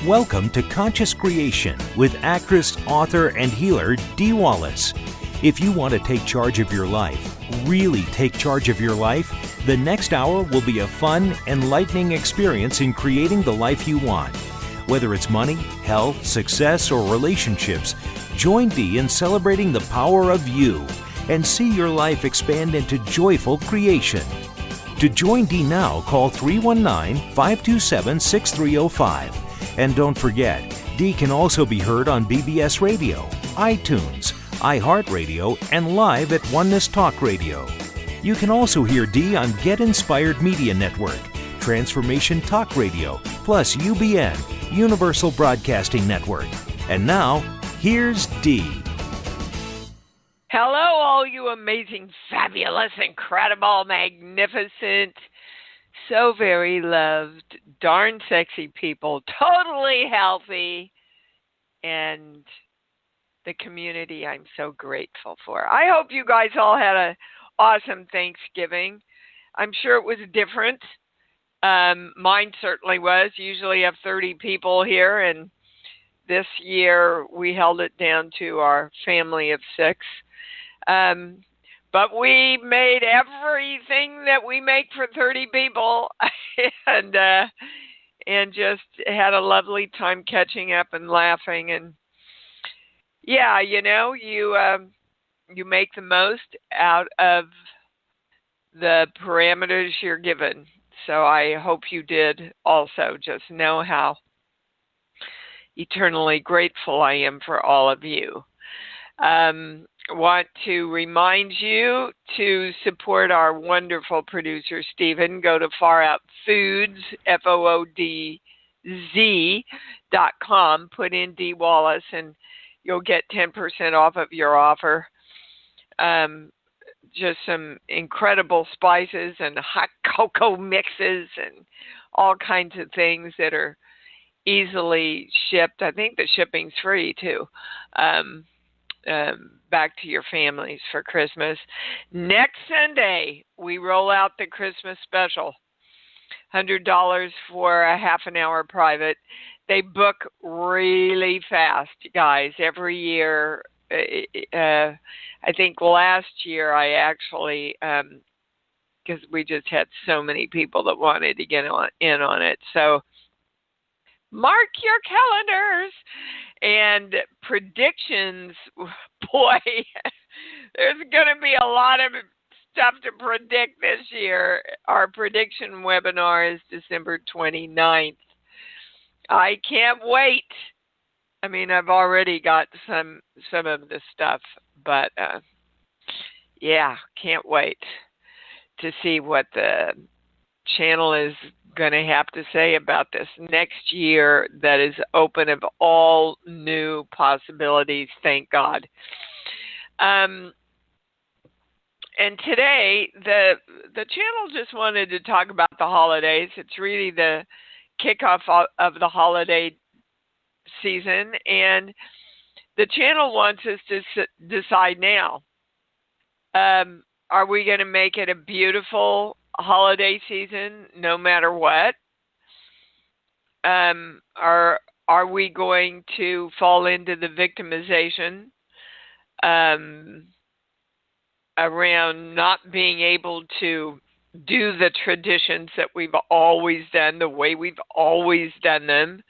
Welcome to Conscious Creation with actress, author, and healer Dee Wallace. If you want to take charge of your life, really take charge of your life, the next hour will be a fun, enlightening experience in creating the life you want. Whether it's money, health, success, or relationships, join Dee in celebrating the power of you and see your life expand into joyful creation. To join Dee now, call 319-527-6305. And don't forget, Dee can also be heard on BBS Radio, iTunes, iHeartRadio, and live at Oneness Talk Radio. You can also hear Dee on Get Inspired Media Network, Transformation Talk Radio, plus UBN, Universal Broadcasting Network. And now, here's Dee. Hello, all you amazing, fabulous, incredible, magnificent, so very loved, darn sexy people, totally healthy, and the community I'm so grateful for. I hope you guys all had an awesome Thanksgiving. I'm sure it was different. Mine certainly was. Usually have 30 people here, and this year we held it down to our family of 6. But we made everything that we make for 30 people and just had a lovely time catching up and laughing. And yeah, you know, you make the most out of the parameters you're given. So I hope you did also. Just know how eternally grateful I am for all of you. Want to remind you to support our wonderful producer, Stephen. Go to FarOutFoods, FOODZ.com, put in Dee Wallace, and you'll get 10% off of your offer. Just some incredible spices and hot cocoa mixes and all kinds of things that are easily shipped. I think the shipping's free, too. Back to your families for Christmas. Next Sunday, we roll out the Christmas special. $100 for a half an hour private. They book really fast, guys. Every year, I think last year I actually, because we just had so many people that wanted to get in on it. So mark your calendars. And predictions, boy, there's going to be a lot of stuff to predict this year. Our prediction webinar is December 29th. I can't wait. I mean, I've already got some of the stuff, but yeah, can't wait to see what the channel is going to have to say about this next year that is open of all new possibilities, thank God. And today, the channel just wanted to talk about the holidays. It's really the kickoff of the holiday season, and the channel wants us to decide now. Are we going to make it a beautiful holiday season no matter what? Are we going to fall into the victimization around not being able to do the traditions that we've always done the way we've always done them?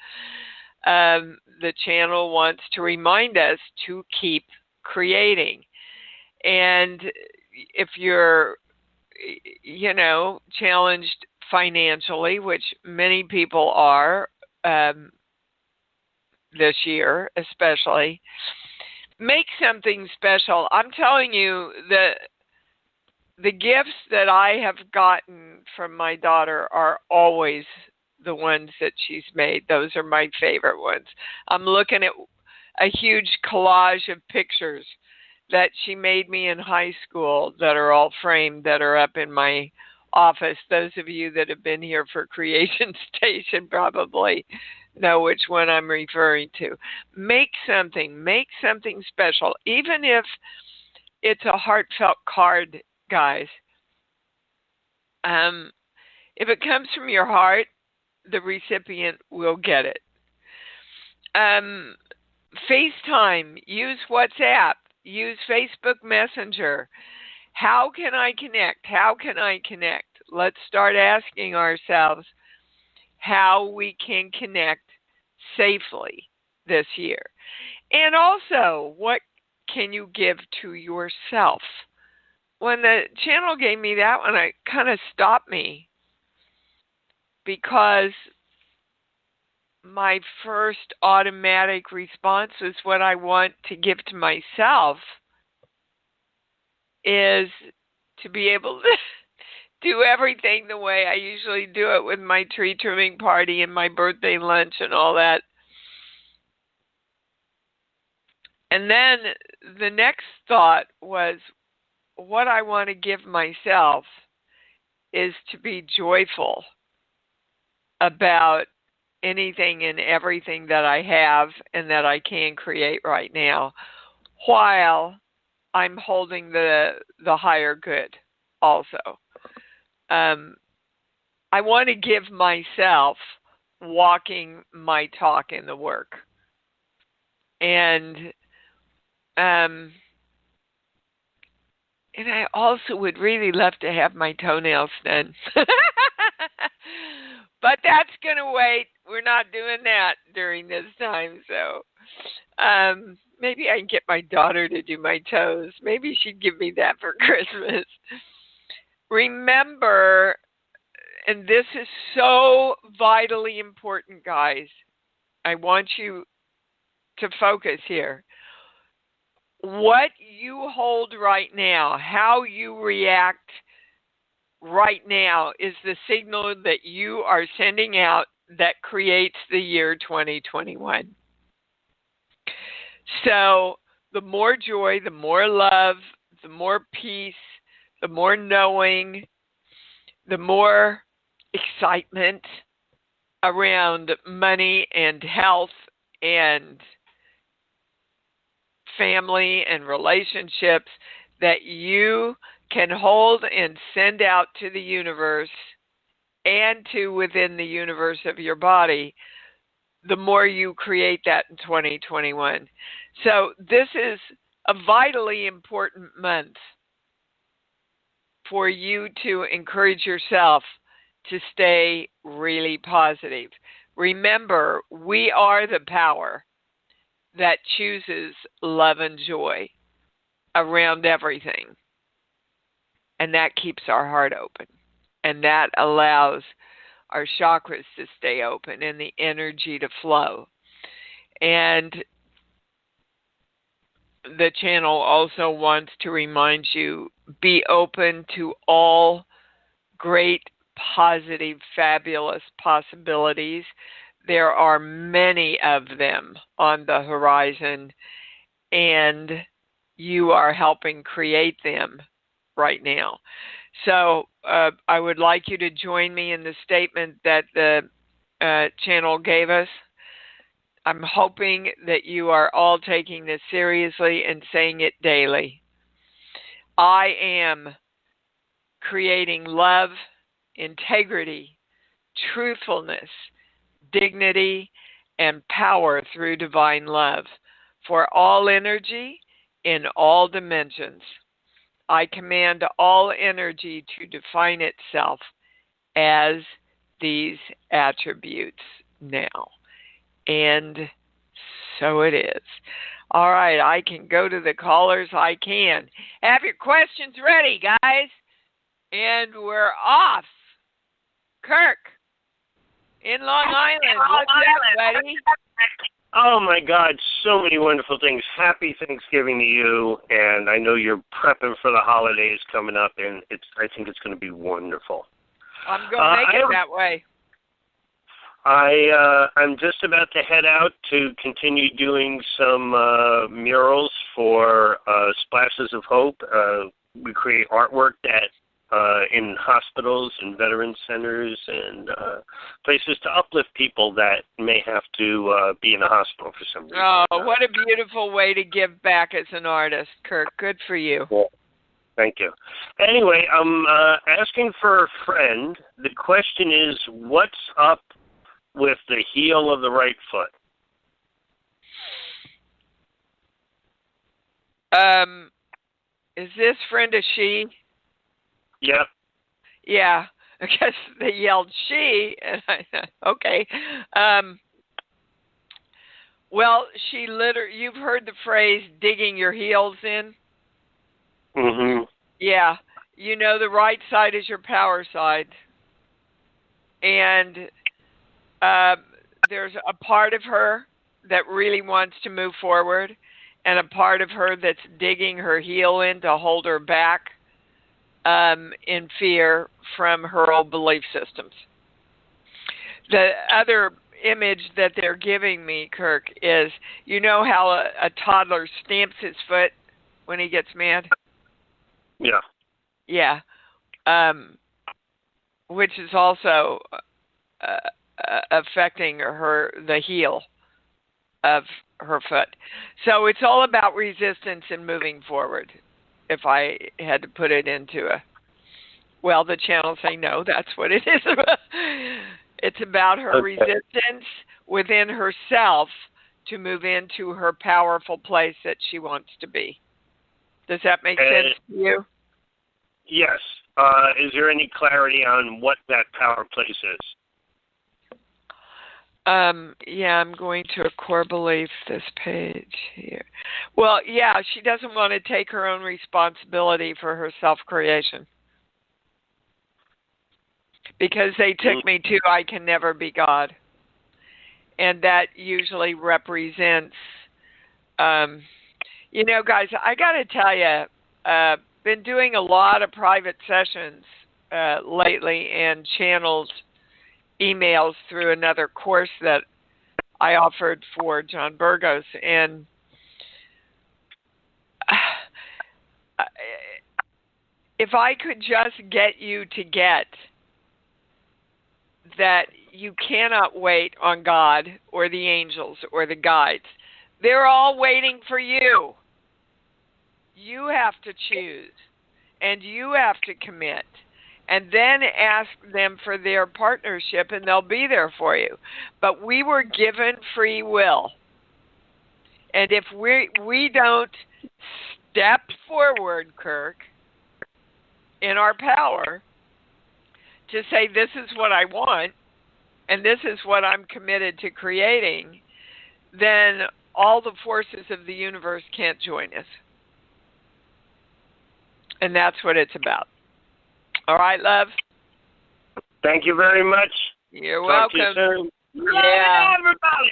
The channel wants to remind us to keep creating. And if you're challenged financially, which many people are this year especially, make something special. I'm telling you, the gifts that I have gotten from my daughter are always the ones that she's made. Those are my favorite ones. I'm looking at a huge collage of pictures that she made me in high school that are all framed, that are up in my office. Those of you that have been here for Creation Station probably know which one I'm referring to. Make something special, even if it's a heartfelt card, guys. If it comes from your heart, the recipient will get it. FaceTime, use WhatsApp, use Facebook Messenger. How can I connect? How can I connect? Let's start asking ourselves how we can connect safely this year. And also, what can you give to yourself? When the channel gave me that one, it kind of stopped me because my first automatic response was what I want to give to myself is to be able to do everything the way I usually do it with my tree trimming party and my birthday lunch and all that. And then the next thought was what I want to give myself is to be joyful about anything and everything that I have and that I can create right now, while I'm holding the higher good also. I want to give myself walking my talk in the work. And I also would really love to have my toenails done. But that's going to wait. We're not doing that during this time. So maybe I can get my daughter to do my toes. Maybe she'd give me that for Christmas. Remember, and this is so vitally important, guys. I want you to focus here. What you hold right now, how you react right now, is the signal that you are sending out that creates the year 2021. So the more joy, the more love, the more peace, the more knowing, the more excitement around money and health and family and relationships that you can hold and send out to the universe and to within the universe of your body, the more you create that in 2021. So this is a vitally important month for you to encourage yourself to stay really positive. Remember, we are the power that chooses love and joy around everything. And that keeps our heart open. And that allows our chakras to stay open and the energy to flow. And the channel also wants to remind you, be open to all great, positive, fabulous possibilities. There are many of them on the horizon, and you are helping create them right now. So I would like you to join me in the statement that the channel gave us. I'm hoping that you are all taking this seriously and saying it daily. I am creating love, integrity, truthfulness, dignity, and power through divine love for all energy in all dimensions. I command all energy to define itself as these attributes now. And so it is. All right, I can go to the callers. I can. Have your questions ready, guys. And we're off. Kirk, in Long Island. What's up, buddy? Oh, my God, so many wonderful things. Happy Thanksgiving to you, and I know you're prepping for the holidays coming up, and I think it's going to be wonderful. I'm going to make it that way. I'm just about to head out to continue doing some murals for Splashes of Hope. We create artwork that in hospitals and veteran centers and places to uplift people that may have to be in a hospital for some reason. Oh, what a beautiful way to give back as an artist, Kirk. Good for you. Well, thank you. Anyway, I'm asking for a friend. The question is, what's up with the heel of the right foot? Um, is this friend a she? Yep. Yeah, I guess they yelled she, and okay. Um, well, you've heard the phrase digging your heels in? Mhm. Yeah. You know the right side is your power side. And uh, there's a part of her that really wants to move forward, and a part of her that's digging her heel in to hold her back in fear from her old belief systems. The other image that they're giving me, Kirk, is you know how a toddler stamps his foot when he gets mad? Yeah. Yeah. Which is also affecting the heel of her foot. So it's all about resistance and moving forward. If I had to put it into the channels say no, that's what it is. It's about her resistance within herself to move into her powerful place that she wants to be. Does that make sense to you? Yes. Is there any clarity on what that power place is? Yeah, I'm going to a core belief, this page here. Well, yeah, she doesn't want to take her own responsibility for her self-creation. Because they took me to I can never be God. And that usually represents, guys, I got to tell you, been doing a lot of private sessions lately and channeled emails through another course that I offered for John Burgos. And if I could just get you to get that you cannot wait on God or the angels or the guides. They're all waiting for you. You have to choose, and you have to commit, and then ask them for their partnership, and they'll be there for you. But we were given free will, and if we don't step forward, Kirk, in our power to say this is what I want, and this is what I'm committed to creating, then all the forces of the universe can't join us. And that's what it's about. All right, love? Thank you very much. You're Talk welcome. To you soon. Yeah. Everybody.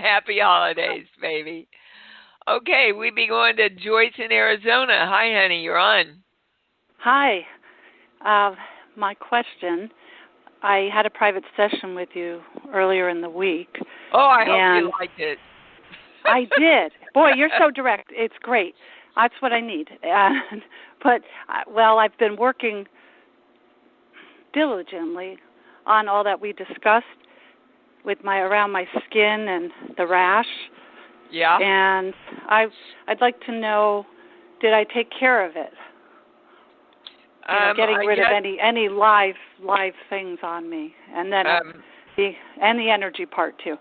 Happy holidays, baby. Okay, we be going to Joyce in Arizona. Hi, honey, you're on. Hi. My question, I had a private session with you earlier in the week. Oh, I hope you liked it. I did. Boy, you're so direct. It's great. That's what I need. I've been working diligently on all that we discussed with around my skin and the rash. Yeah. And I'd like to know, did I take care of it? Getting rid of any live things on me, and then the energy part too.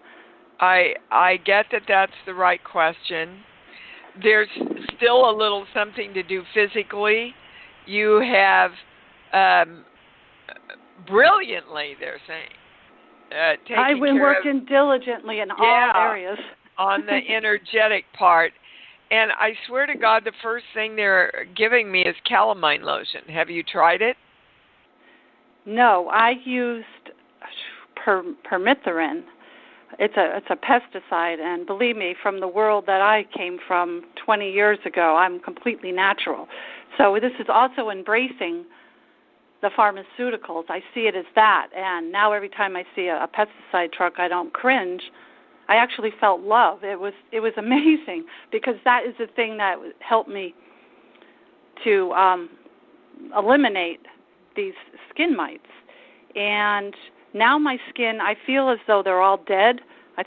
I get that that's the right question. There's still a little something to do physically. You have brilliantly, they're saying, I've been working diligently in all areas on the energetic part. And I swear to God, the first thing they're giving me is calamine lotion. Have you tried it? No, I used permethrin. It's a pesticide, and believe me, from the world that I came from 20 years ago, I'm completely natural. So this is also embracing the pharmaceuticals. I see it as that, and now every time I see a pesticide truck, I don't cringe. I actually felt love. It was amazing, because that is the thing that helped me to eliminate these skin mites. And now my skin, I feel as though they're all dead. I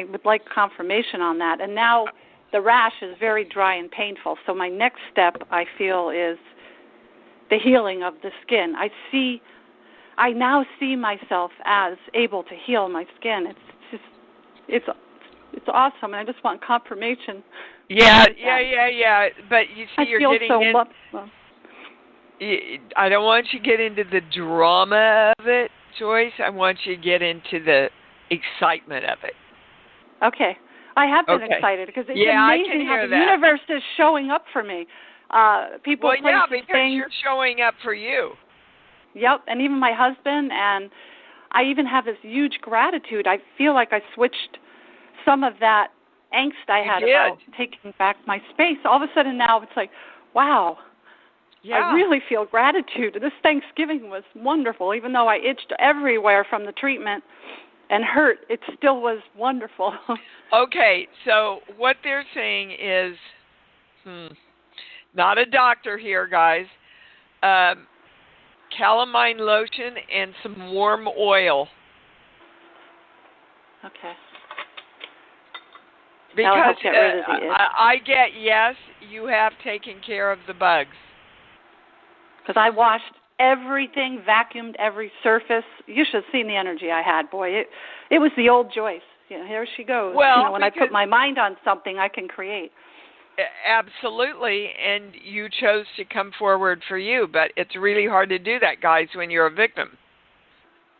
would like confirmation on that. And now the rash is very dry and painful. So my next step, I feel, is the healing of the skin. I now see myself as able to heal my skin. It's it's awesome, and I just want confirmation. Yeah. But you see, I you're feel getting so in. much. I don't want you to get into the drama of it, Joyce. I want you to get into the excitement of it. Okay. I have been excited because it's amazing how the universe is showing up for me. People, because you're showing up for you. Yep, and even my husband, and I even have this huge gratitude. I feel like I switched some of that angst I had about taking back my space. All of a sudden now it's like, wow, I really feel gratitude. This Thanksgiving was wonderful. Even though I itched everywhere from the treatment and hurt, it still was wonderful. Okay, so what they're saying is, not a doctor here, guys, calamine lotion and some warm oil. Okay. Because I get, yes, you have taken care of the bugs. Because I washed everything, vacuumed every surface. You should have seen the energy I had, boy. It was the old Joyce. Here she goes. Well, when I put my mind on something, I can create. Absolutely, and you chose to come forward for you, but it's really hard to do that, guys, when you're a victim.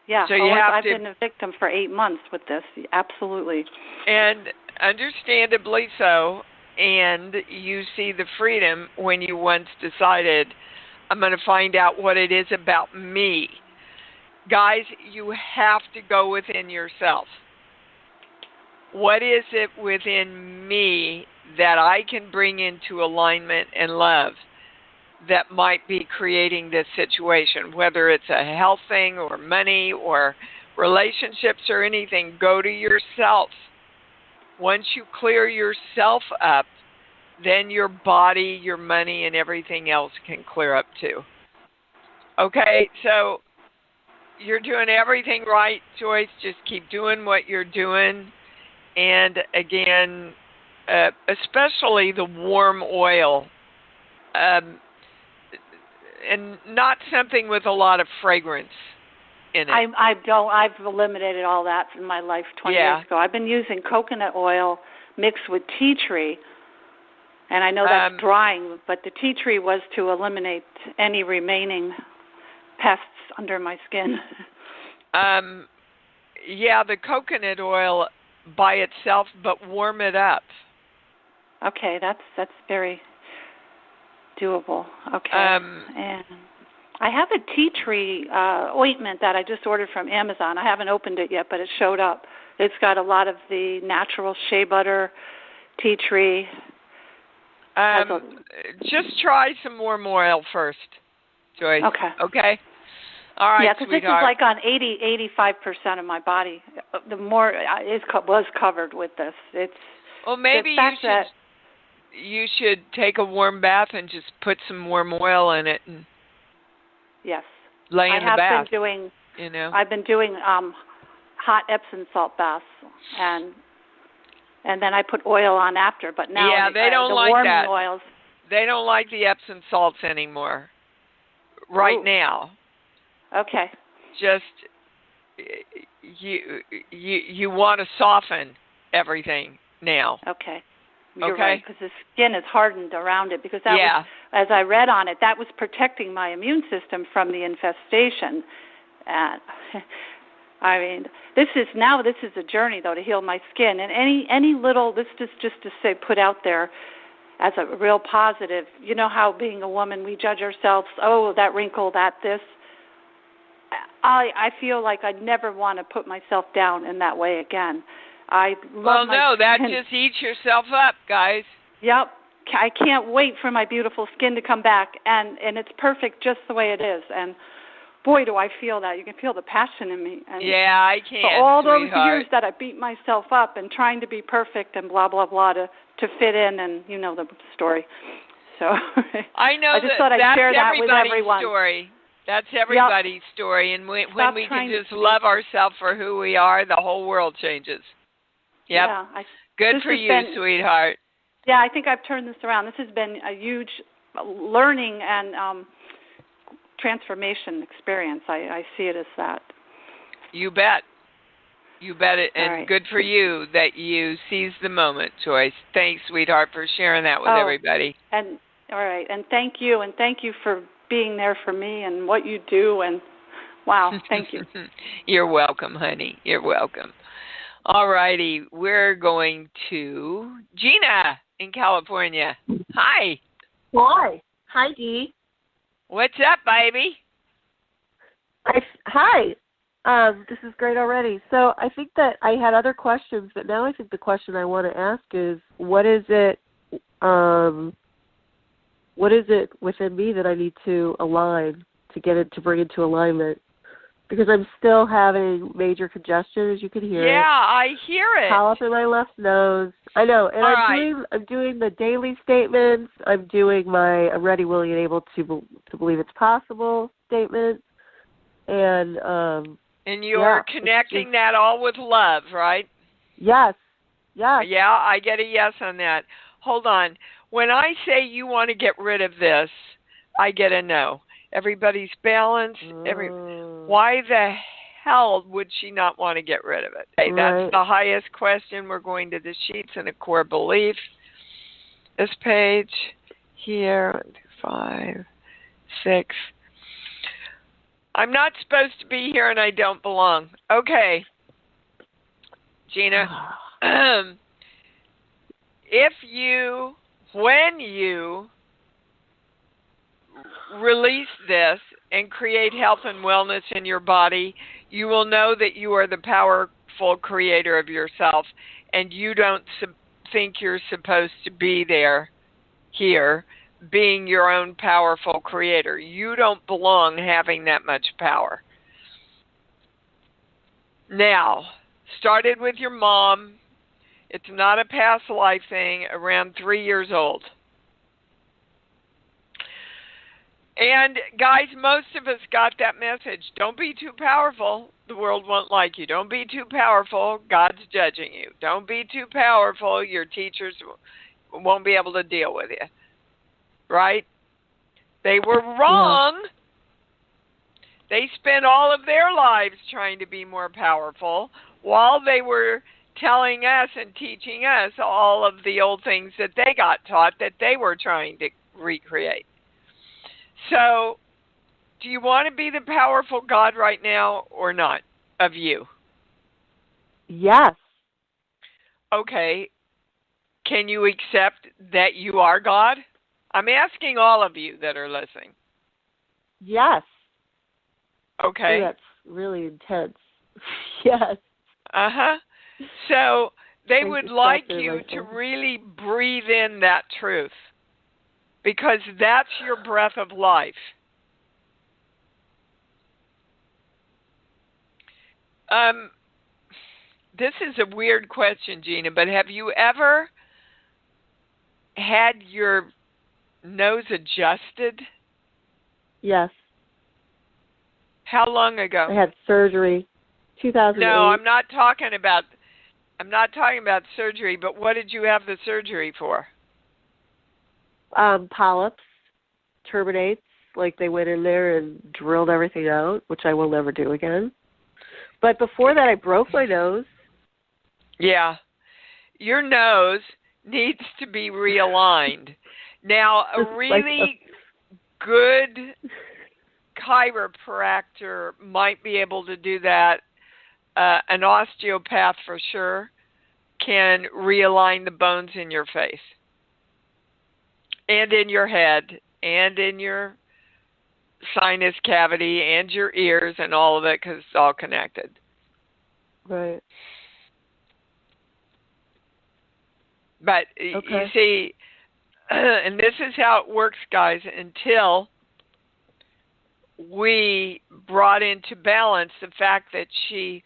Yeah, so I've been a victim for 8 months with this, absolutely. And understandably so, and you see the freedom when you once decided, I'm going to find out what it is about me. Guys, you have to go within yourself. What is it within me that I can bring into alignment and love that might be creating this situation, whether it's a health thing or money or relationships or anything? Go to yourself. Once you clear yourself up, then your body, your money, and everything else can clear up too. Okay, so you're doing everything right, Joyce. Just keep doing what you're doing. And again, especially the warm oil, and not something with a lot of fragrance in it. I've eliminated all that from my life 20 years ago. I've been using coconut oil mixed with tea tree, and I know that's drying, but the tea tree was to eliminate any remaining pests under my skin. The coconut oil by itself, but warm it up. Okay, that's very doable. Okay. And I have a tea tree ointment that I just ordered from Amazon. I haven't opened it yet, but it showed up. It's got a lot of the natural shea butter, tea tree. Just try some warm oil first, Joyce. Okay? All right, yeah, because this is like on 85% of my body. The more it was covered with this. Well, maybe you should take a warm bath and just put some warm oil in it and lay in the bath. I've been doing hot Epsom salt baths, and then I put oil on after. But now they don't the like warming that. Oils. They don't like the Epsom salts anymore. Right now. Okay. Just you want to soften everything now. Okay. You're right, because the skin is hardened around it. Because that was, as I read on it, that was protecting my immune system from the infestation. And I mean, this is a journey though to heal my skin. And any little, this is just to say, put out there as a real positive. You know how being a woman we judge ourselves. Oh, that wrinkle, that this. I feel like I never want to put myself down in that way again. I love my skin. That just eats yourself up, guys. Yep. I can't wait for my beautiful skin to come back, and it's perfect just the way it is. And boy, do I feel that. You can feel the passion in me. And I can. For all those years that I beat myself up and trying to be perfect and blah, blah, blah to fit in, and you know the story. So I know I just thought I'd share that with everyone. Story. That's everybody's story, and when we can just love ourselves for who we are, the whole world changes. Yep. Yeah, Good for you, sweetheart. Yeah, I think I've turned this around. This has been a huge learning and transformation experience. I see it as that. You bet. You bet it. And right. good for you that you seized the moment, Joyce. Thanks, sweetheart, for sharing that with everybody. And all right. And thank you for being there for me and what you do. And wow, thank you. You're welcome, honey. You're welcome. All righty. We're going to Gina in California. Hi. Hi. Hi, Dee. What's up, baby? Hi. This is great already. So I think that I had other questions, but now I think the question I want to ask is, what is it within me that I need to align to get it to bring into alignment? Because I'm still having major congestion, as you can hear. Yeah, I hear it. Polyp in my left nose. I know, and I'm doing the daily statements. I'm doing I'm ready, willing, and able to believe it's possible statements, and you're connecting that all with love, right? Yes. Yes. Yeah, I get a yes on that. Hold on. When I say you want to get rid of this, I get a no. Everybody's balanced. Why the hell would she not want to get rid of it? Hey, that's the highest question. We're going to the sheets and a core belief. This page here, 5, 6. I'm not supposed to be here and I don't belong. Okay. Gina, when you release this and create health and wellness in your body, you will know that you are the powerful creator of yourself, and you don't think you're supposed to be here, being your own powerful creator. You don't belong having that much power. Now, started with your mom. It's not a past life thing, around 3 years old. And guys, most of us got that message. Don't be too powerful. The world won't like you. Don't be too powerful. God's judging you. Don't be too powerful. Your teachers won't be able to deal with you. Right? They were wrong. Yeah. They spent all of their lives trying to be more powerful while they were telling us and teaching us all of the old things that they got taught that they were trying to recreate. So, do you want to be the powerful God right now or not of you? Yes. Okay. Can you accept that you are God? I'm asking all of you that are listening. Yes. Okay. That's really intense. Yes. Uh-huh. So, they would like you to really breathe in that truth. Because that's your breath of life. This is a weird question, Gina, but have you ever had your nose adjusted? Yes. How long ago? I had surgery. 2008. No, I'm not talking about surgery, but what did you have the surgery for? Polyps, terminates, like they went in there and drilled everything out, which I will never do again. But before that, I broke my nose. Yeah. Your nose needs to be realigned. Now, a really good chiropractor might be able to do that. An osteopath for sure can realign the bones in your face. And in your head, and in your sinus cavity, and your ears, and all of it, because it's all connected. Right. But you see, and this is how it works, guys, until we brought into balance the fact that she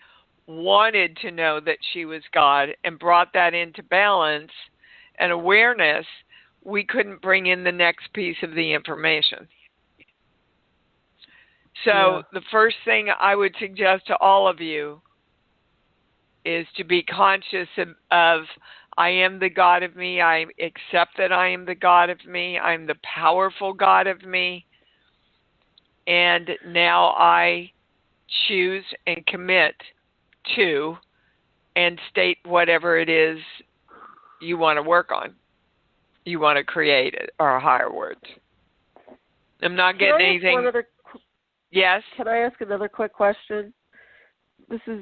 wanted to know that she was God and brought that into balance and awareness, we couldn't bring in the next piece of the information. So the first thing I would suggest to all of you is to be conscious of I am the God of me. I accept that I am the God of me. I'm the powerful God of me. And now I choose and commit to and state whatever it is you want to work on. You want to create it, or higher words. I'm not getting anything. Yes. Can I ask another quick question? This is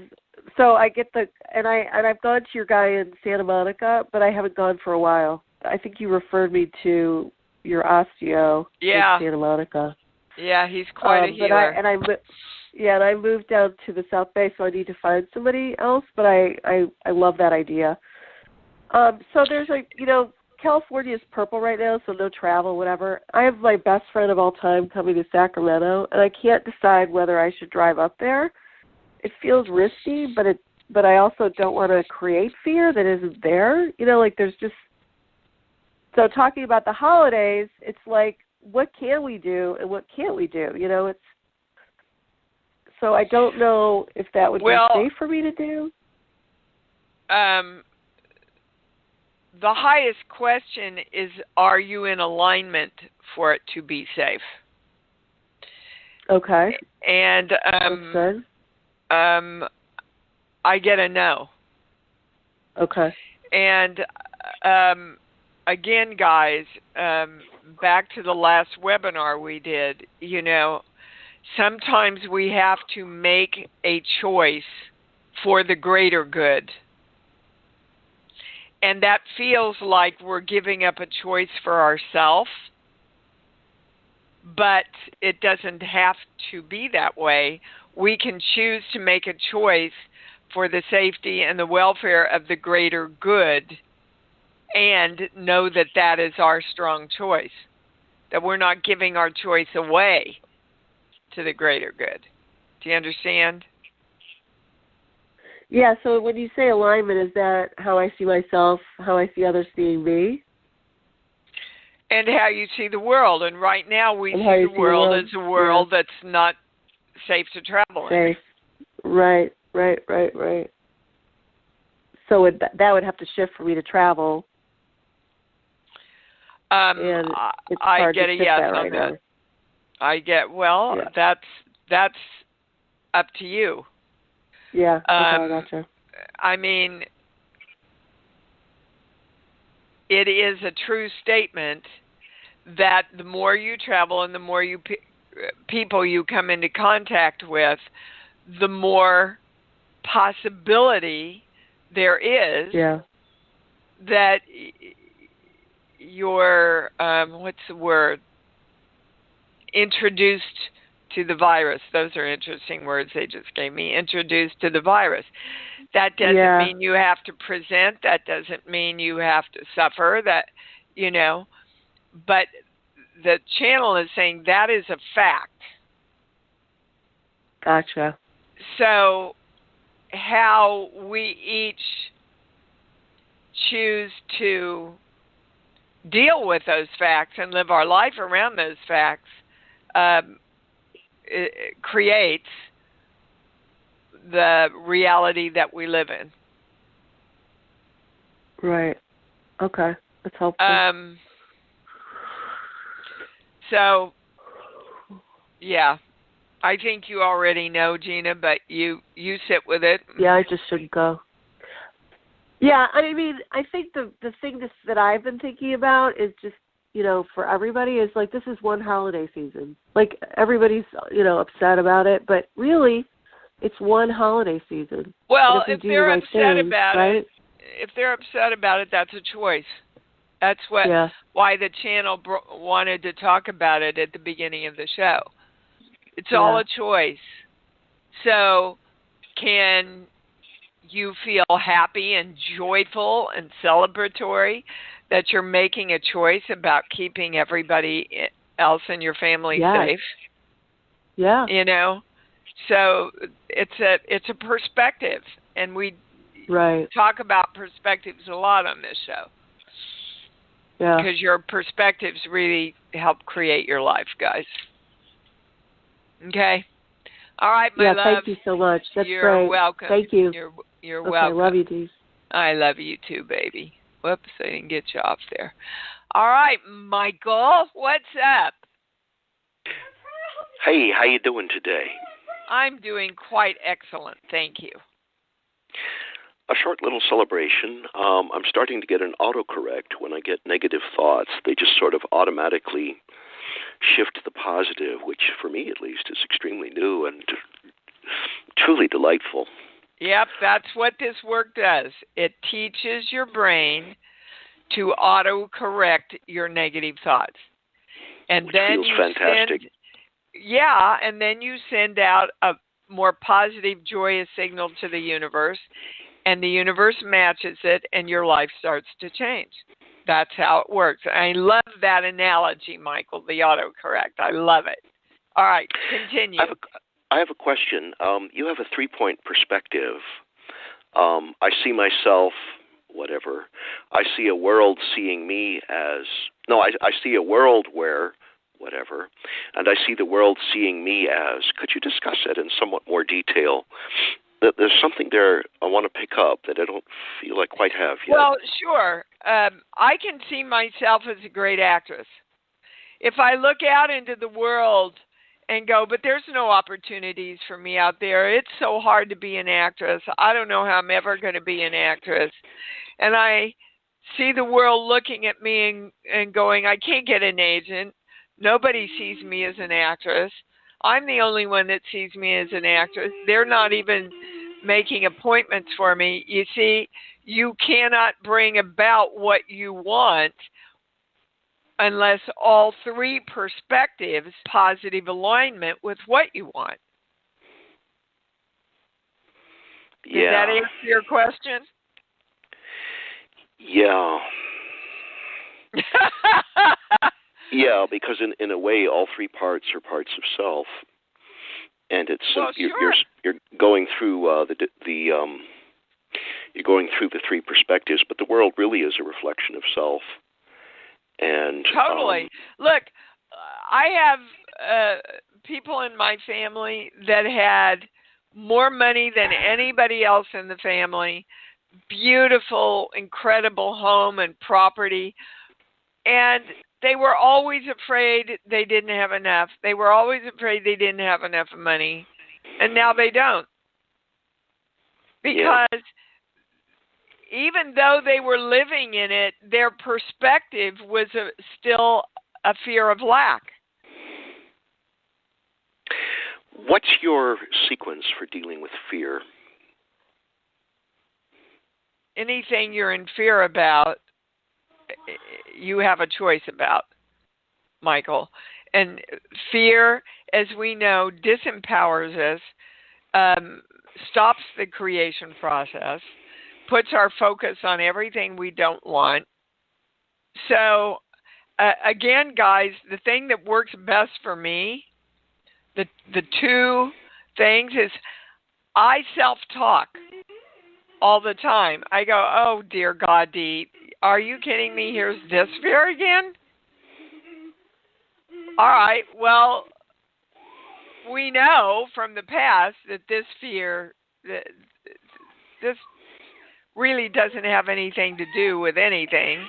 so I get and I've gone to your guy in Santa Monica, but I haven't gone for a while. I think you referred me to your osteo in Santa Monica. Yeah, he's quite a healer. I moved down to the South Bay, so I need to find somebody else. But I love that idea. So there's California is purple right now, so no travel, whatever. I have my best friend of all time coming to Sacramento, and I can't decide whether I should drive up there. It feels risky, but I also don't want to create fear that isn't there. There's just so talking about the holidays, it's like, what can we do and what can't we do? It's so I don't know if that would be safe for me to do. The highest question is, are you in alignment for it to be safe? Okay. And I get a no. Okay. And again, guys, back to the last webinar we did, sometimes we have to make a choice for the greater good. And that feels like we're giving up a choice for ourselves, but it doesn't have to be that way. We can choose to make a choice for the safety and the welfare of the greater good and know that that is our strong choice, that we're not giving our choice away to the greater good. Do you understand? Yeah, so when you say alignment, is that how I see myself, how I see others seeing me? And how you see the world. And right now we see the world as a world that's not safe to travel in. Right. So that would have to shift for me to travel. And it's hard I get to a yes that on that. Now. That's up to you. Yeah, okay, gotcha. I mean, it is a true statement that the more you travel and the more people you come into contact with, the more possibility there is that you're, introduced to the virus. Those are interesting words they just gave me. Introduced to the virus. That doesn't mean you have to present. That doesn't mean you have to suffer. But the channel is saying that is a fact. Gotcha. So how we each choose to deal with those facts and live our life around those facts it creates the reality that we live in. Right. Okay. That's helpful. So, yeah. I think you already know, Gina, but you sit with it. Yeah, I just shouldn't go. Yeah, I mean, I think the thing that I've been thinking about is just, for everybody is like, this is one holiday season. Like, everybody's, upset about it, but really, it's one holiday season. Well, if they're upset about it, that's a choice. That's why the channel wanted to talk about it at the beginning of the show. It's all a choice. So, can you feel happy and joyful and celebratory that you're making a choice about keeping everybody else in your family safe? Yeah. So it's a perspective, and we talk about perspectives a lot on this show. Yeah. Because your perspectives really help create your life, guys. Okay. All right, my love. Thank you so much. That's You're great. welcome. Thank you. You're welcome. I love you, Dee. I love you too, baby. Whoops, I didn't get you off there. All right, Michael, what's up? Hey, how you doing today? I'm doing quite excellent, thank you. A short little celebration. I'm starting to get an autocorrect when I get negative thoughts. They just sort of automatically shift to the positive, which for me at least is extremely new and truly delightful. Yep, that's what this work does. It teaches your brain to auto-correct your negative thoughts. And which then feels fantastic. And then you send out a more positive, joyous signal to the universe, and the universe matches it, and your life starts to change. That's how it works. I love that analogy, Michael, the autocorrect. I love it. All right, continue. I have a question. You have a 3-point perspective. I see myself, whatever. I see a world seeing me as... No, I see a world where, whatever, and I see the world seeing me as... Could you discuss it in somewhat more detail? There's something there I want to pick up that I don't feel I quite have yet. Well, sure. I can see myself as a great actress. If I look out into the world and go, but there's no opportunities for me out there. It's so hard to be an actress. I don't know how I'm ever going to be an actress. And I see the world looking at me and going, I can't get an agent. Nobody sees me as an actress. I'm the only one that sees me as an actress. They're not even making appointments for me. You see, you cannot bring about what you want unless all three perspectives positive alignment with what you want. Yeah. Did that answer your question? Yeah. Yeah, because in a way, all three parts are parts of self, and it's you're going through you're going through the three perspectives, but the world really is a reflection of self. And totally. Look, I have people in my family that had more money than anybody else in the family, beautiful, incredible home and property, and they were always afraid they didn't have enough. They were always afraid they didn't have enough money, and now they don't. Because even though they were living in it, their perspective was still a fear of lack. What's your sequence for dealing with fear? Anything you're in fear about, you have a choice about, Michael. And fear, as we know, disempowers us, stops the creation process, puts our focus on everything we don't want. So, again, guys, the thing that works best for me, the two things is I self-talk all the time. I go, oh, dear God, Dee, are you kidding me? Here's this fear again? All right, well, we know from the past that this fear, this really doesn't have anything to do with anything.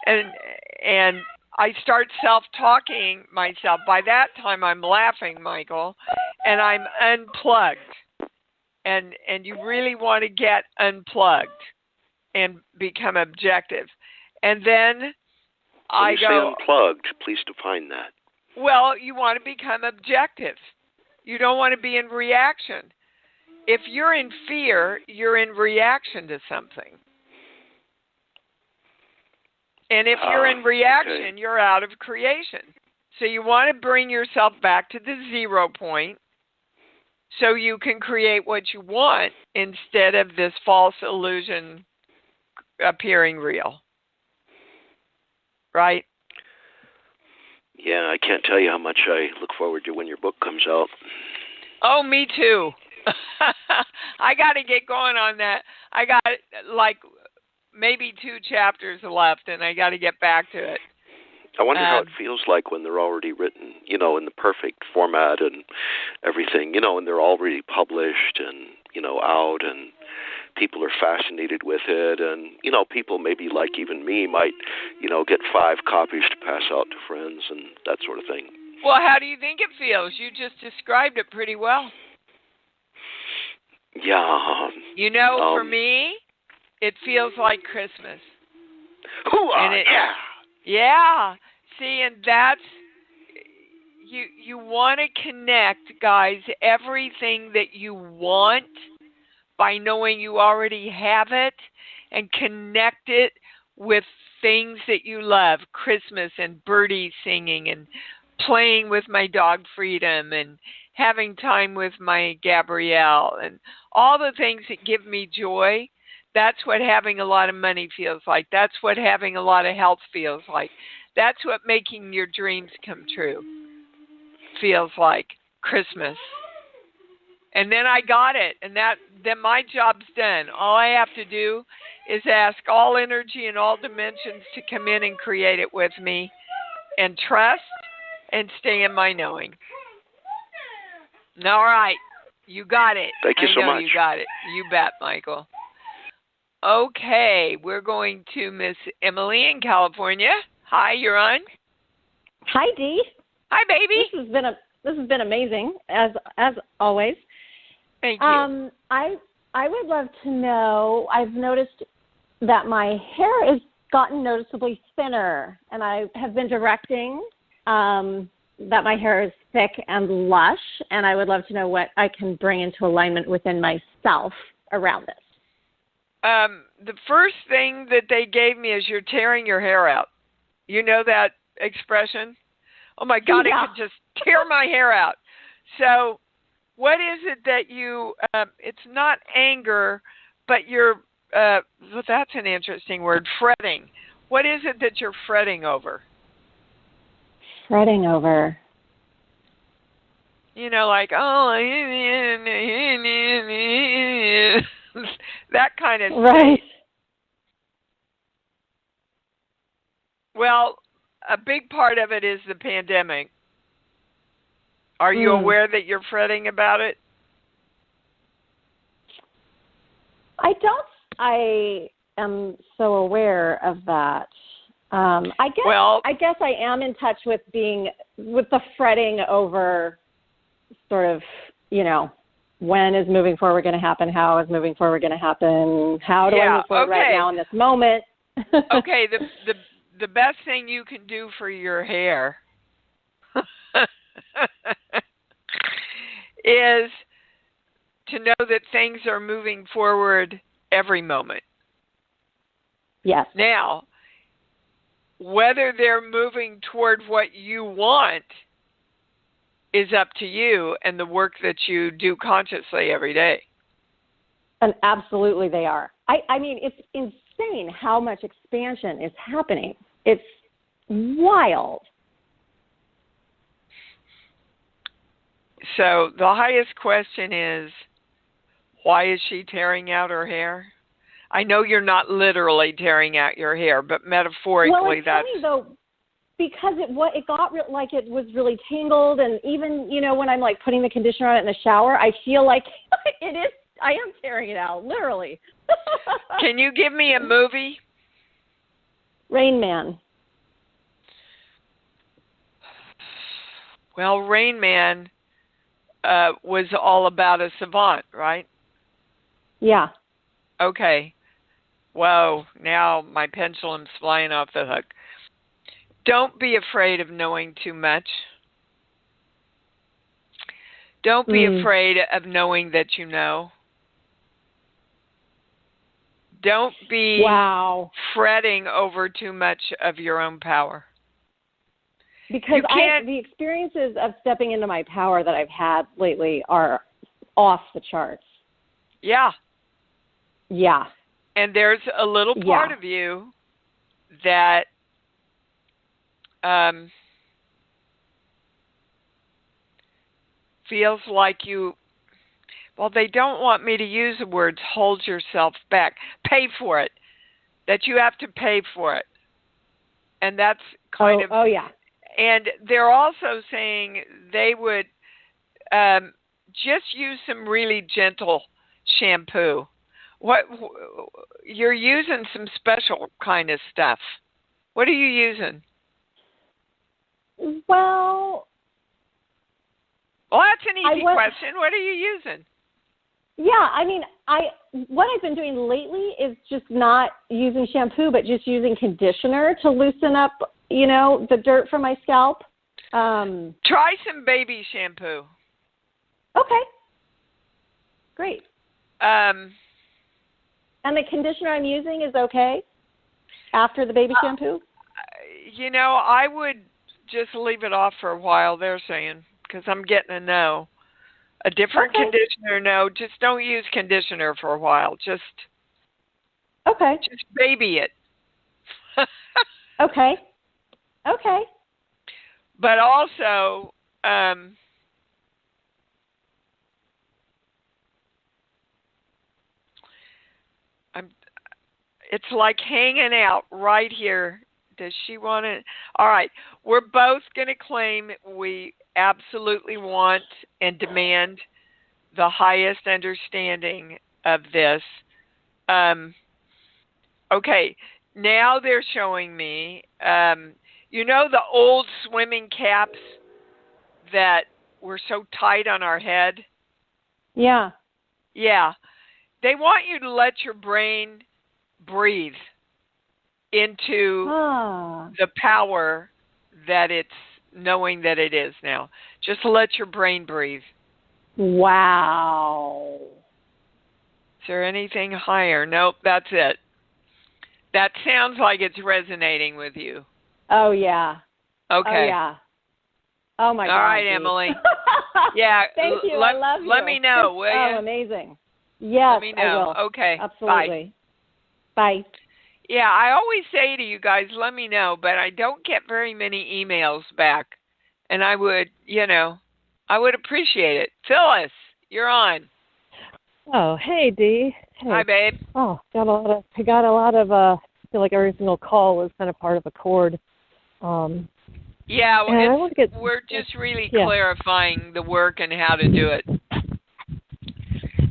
And I start self-talking myself. By that time, I'm laughing, Michael, and I'm unplugged. And you really want to get unplugged and become objective. And then when I you go... say unplugged, please define that. Well, you want to become objective. You don't want to be in reaction. If you're in fear, you're in reaction to something. And if you're in reaction, you're out of creation. So you want to bring yourself back to the 0 point so you can create what you want instead of this false illusion appearing real. Right? Yeah, I can't tell you how much I look forward to when your book comes out. Oh, me too. I got to get going on that. I got like maybe 2 chapters left, and I got to get back to it. I wonder how it feels like when they're already written, in the perfect format and everything, and they're already published and, out, and people are fascinated with it. And, people maybe like even me might, get 5 copies to pass out to friends and that sort of thing. Well, how do you think it feels? You just described it pretty well. Yeah. For me, it feels like Christmas. Hoo-ah, yeah. Yeah. See, and that's you want to connect, guys, everything that you want by knowing you already have it and connect it with things that you love, Christmas and birdies singing and playing with my dog Freedom and having time with my Gabrielle and all the things that give me joy. That's what having a lot of money feels like. That's what having a lot of health feels like. That's what making your dreams come true feels like. Christmas. And then I got it, and then my job's done. All I have to do is ask all energy and all dimensions to come in and create it with me and trust and stay in my knowing. All right. You got it. Thank you so much. You got it. You bet, Michael. Okay, we're going to Miss Emily in California. Hi, you're on. Hi, Dee. Hi, baby. This has been amazing as always. Thank you. I would love to know. I've noticed that my hair has gotten noticeably thinner, and I have been directing that my hair is thick and lush, and I would love to know what I can bring into alignment within myself around this. The first thing that they gave me is you're tearing your hair out. You know that expression? Oh, my God, Yeah. I could just tear my hair out. So what is it that you, it's not anger, but you're, well, that's an interesting word, fretting. What is it that you're fretting over? Fretting over. You know, like, oh, that kind of right. thing. Well, a big part of it is the pandemic. Are you aware that you're fretting about it? I am so aware of that. I guess I am in touch with the fretting over sort of, when is moving forward going to happen? How is moving forward going to happen? How do I move forward right now in this moment? Okay, the best thing you can do for your hair is to know that things are moving forward every moment. Yes. Now, whether they're moving toward what you want is up to you and the work that you do consciously every day. And absolutely they are. I mean, it's insane how much expansion is happening. It's wild. So the highest question is, why is she tearing out her hair? I know you're not literally tearing out your hair, but metaphorically, it's funny, though, because it got like it was really tangled, and even when I'm like putting the conditioner on it in the shower, I feel like it is. I am tearing it out, literally. Can you give me a movie? Rain Man. Well, Rain Man was all about a savant, right? Yeah. Okay. Whoa, now my pendulum's flying off the hook. Don't be afraid of knowing too much. Don't be afraid of knowing that you know. Don't be fretting over too much of your own power. Because the experiences of stepping into my power that I've had lately are off the charts. Yeah. Yeah. And there's a little part of you that feels like they don't want me to use the words hold yourself back, pay for it, that you have to pay for it. And that's kind of... Oh, yeah. And they're also saying they would just use some really gentle shampoo. You're using some special kind of stuff. What are you using? Well, that's an easy question. What are you using? Yeah, I mean, what I've been doing lately is just not using shampoo, but just using conditioner to loosen up, the dirt from my scalp. Try some baby shampoo. Okay. Great. And the conditioner I'm using is okay after the baby shampoo? I would just leave it off for a while, they're saying, because I'm getting a no. A different conditioner, no. Just don't use conditioner for a while. Just baby it. Okay. But also, it's like hanging out right here. Does she want it? All right. We're both going to claim we absolutely want and demand the highest understanding of this. Okay. Now they're showing me, the old swimming caps that were so tight on our head? Yeah. Yeah. They want you to let your brain breathe into the power that it's knowing that it is now. Just let your brain breathe. Wow. Is there anything higher? Nope, that's it. That sounds like it's resonating with you. Oh, yeah. Okay. Oh, yeah. Oh, my God. All right, Emily. Yeah. Thank you. I love you. Let me know, will you? Oh, amazing. Yes, let me know. I will. Okay. Absolutely. Bye. Yeah, I always say to you guys, let me know, but I don't get very many emails back. And I would, I would appreciate it. Phyllis, you're on. Oh, hey, Dee. Hey. Hi, babe. Oh, I got a lot of, I feel like every single call was kind of part of a chord. Yeah, well, we're just really clarifying the work and how to do it.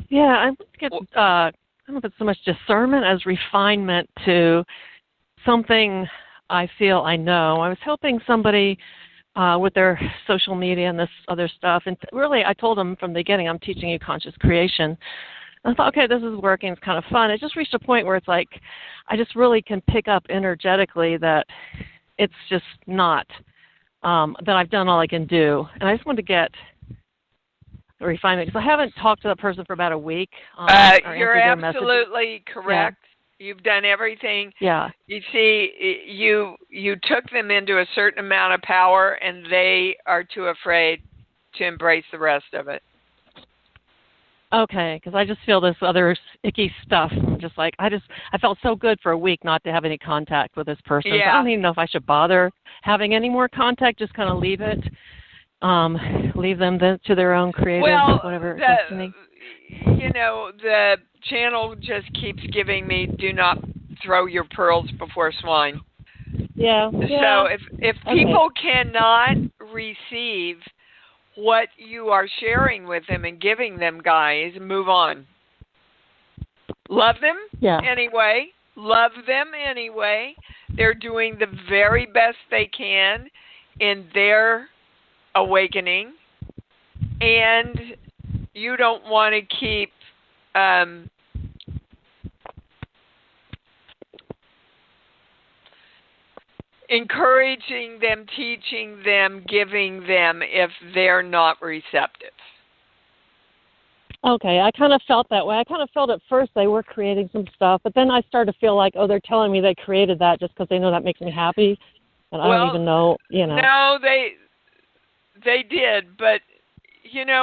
Yeah, I want to get, I don't know if it's so much discernment as refinement to something I feel I know. I was helping somebody with their social media and this other stuff, and really I told them from the beginning, I'm teaching you conscious creation. And I thought, okay, this is working, it's kind of fun. It just reached a point where it's like I just really can pick up energetically that it's just not, that I've done all I can do. And I just wanted to get a refinement, because I haven't talked to that person for about a week. You're absolutely correct. Yeah. You've done everything. Yeah. You see, you took them into a certain amount of power, and they are too afraid to embrace the rest of it. Okay, because I just feel this other icky stuff. I'm just like, I felt so good for a week not to have any contact with this person. Yeah. So I don't even know if I should bother having any more contact, just kind of leave it. Leave them to their own creative, whatever destiny. The channel just keeps giving me, do not throw your pearls before swine. Yeah. So if people cannot receive what you are sharing with them and giving them, guys, move on. Love them anyway. Love them anyway. They're doing the very best they can in their awakening, and you don't want to keep encouraging them, teaching them, giving them if they're not receptive. Okay, I kind of felt that way. I kind of felt at first they were creating some stuff, but then I started to feel like, they're telling me they created that just because they know that makes me happy, and I don't even know, No, they did, but,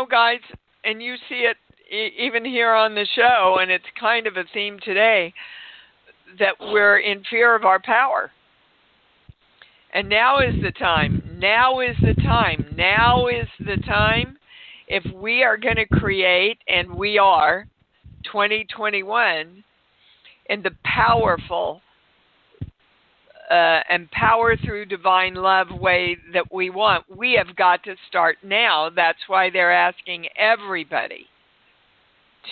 guys, and you see it even here on the show, and it's kind of a theme today, that we're in fear of our power. And now is the time. Now is the time. Now is the time. If we are going to create, and we are, 2021, in the powerful and power through divine love way that we want, we have got to start now. That's why they're asking everybody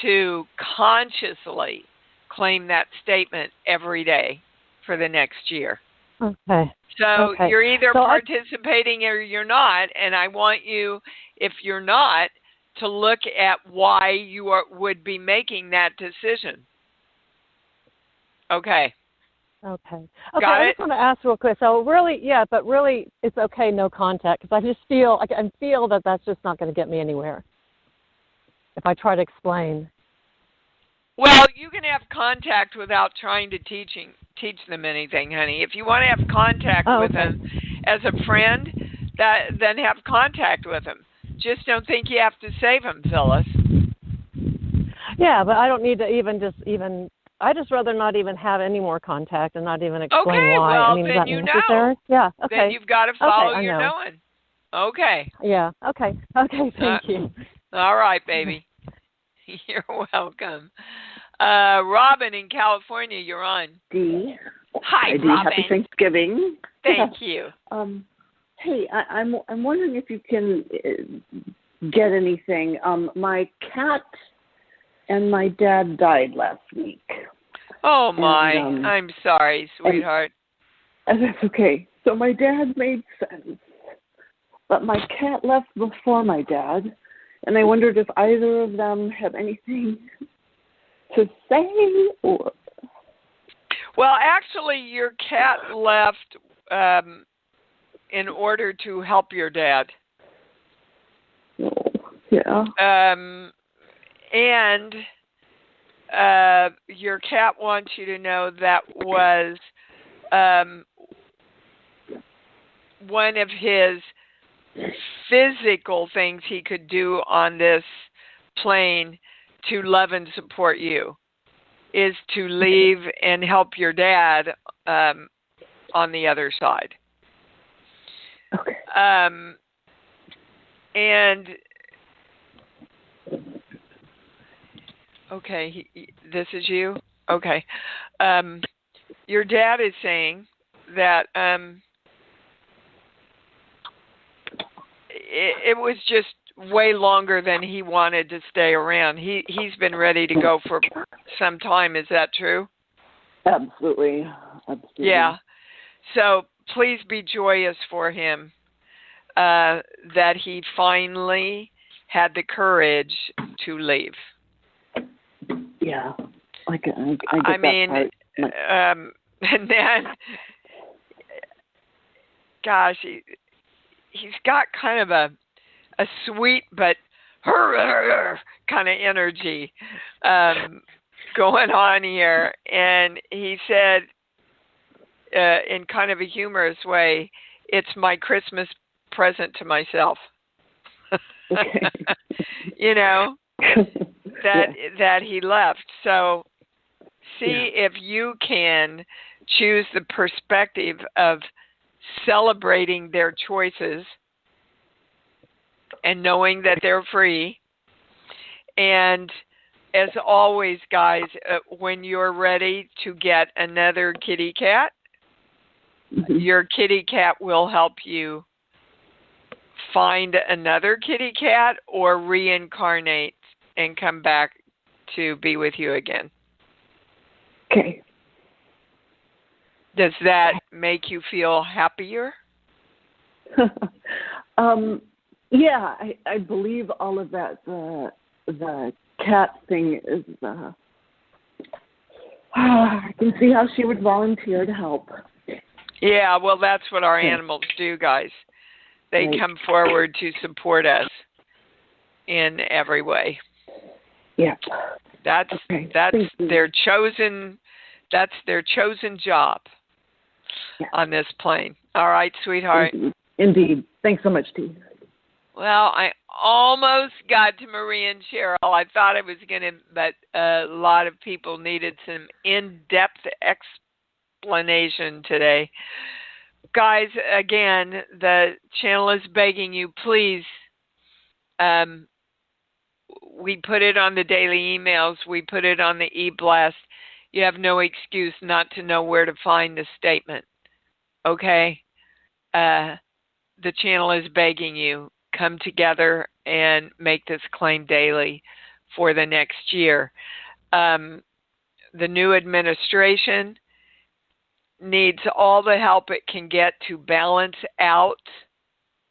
to consciously claim that statement every day for the next year. Okay. So you're either participating or you're not, and I want you, if you're not, to look at why you would be making that decision. Okay. Okay. Got I it? just want to ask real quick. So really, but really, it's okay, no contact, because I just feel that that's just not going to get me anywhere if I try to explain. Well, you can have contact without trying to teach them anything, honey. If you want to have contact with them as a friend, then have contact with them. Just don't think you have to save them, Phyllis. Yeah, but I don't need to even. I just rather not even have any more contact and not even explain why. Well, I mean, then is that you necessary? know. Yeah. Okay. Then you've got to follow your know. knowing. Okay. Yeah. Okay. Thank you. All right, baby. You're welcome. Robin in California, you're on. Dee. Hi, Dee. Robin. Happy Thanksgiving. Thank you. Hey, I'm wondering if you can get anything. My cat and my dad died last week. Oh my! And, I'm sorry, sweetheart. And that's okay. So my dad made sense, but my cat left before my dad, and I wondered if either of them have anything to say or. Well, actually, your cat left in order to help your dad. Oh, yeah. And your cat wants you to know that was one of his physical things he could do on this plane to love and support you is to leave and help your dad on the other side. Okay. And okay, this is you? Okay. Your dad is saying that it was just way longer than he wanted to stay around. He's been ready to go for some time. Is that true? Absolutely. Yeah. So please be joyous for him that he finally had the courage to leave. Yeah, I get that part. And then, gosh, he's got kind of a sweet but kind of energy going on here. And he said, in kind of a humorous way, it's my Christmas present to myself. Okay. You know, that he left. So see if you can choose the perspective of celebrating their choices and knowing that they're free. And as always, guys, when you're ready to get another kitty cat, your kitty cat will help you find another kitty cat or reincarnate and come back to be with you again. Okay. Does that make you feel happier? Yeah, I believe all of that. The cat thing is. I can see how she would volunteer to help. Yeah, well, that's what our animals do, guys. They come forward to support us in every way. Yeah. That's their chosen job on this plane. All right, sweetheart. Indeed. Thanks so much, Dee. Well, I almost got to Marie and Cheryl. I thought I was going to, but a lot of people needed some in-depth explanation today. Guys, again, the channel is begging you, please. We put it on the daily emails. We put it on the e-blast. You have no excuse not to know where to find the statement. Okay? The channel is begging you. Come together and make this claim daily for the next year. The new administration needs all the help it can get to balance out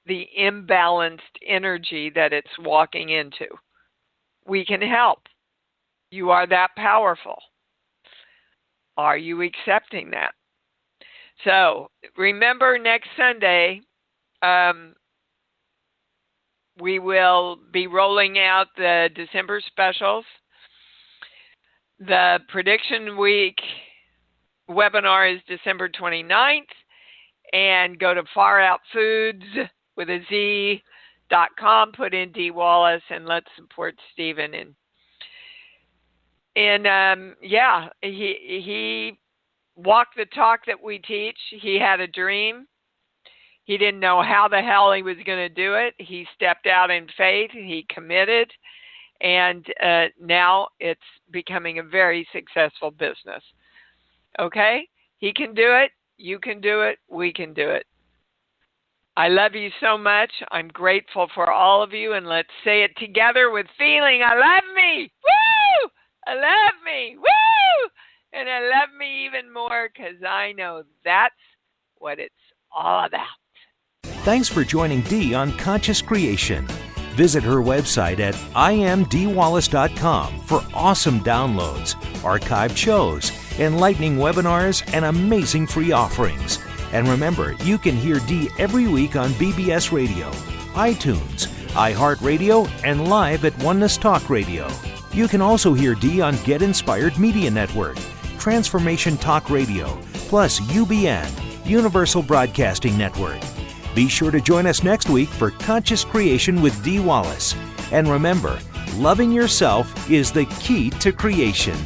the imbalanced energy that it's walking into. We can help. You are that powerful. Are you accepting that? So remember, next Sunday, we will be rolling out the December specials. The Prediction Week webinar is December 29th. And go to faroutfoods.com, put in D. Wallace, and let's support Stephen. And he walked the talk that we teach. He had a dream. He didn't know how the hell he was going to do it. He stepped out in faith. He committed. And now it's becoming a very successful business. Okay? He can do it. You can do it. We can do it. I love you so much. I'm grateful for all of you. And let's say it together with feeling. I love me. Woo! I love me. Woo! And I love me even more because I know that's what it's all about. Thanks for joining Dee on Conscious Creation. Visit her website at imdwallace.com for awesome downloads, archived shows, enlightening webinars, and amazing free offerings. And remember, you can hear Dee every week on BBS Radio, iTunes, iHeartRadio, and live at Oneness Talk Radio. You can also hear Dee on Get Inspired Media Network, Transformation Talk Radio, plus UBN, Universal Broadcasting Network. Be sure to join us next week for Conscious Creation with Dee Wallace. And remember, loving yourself is the key to creation.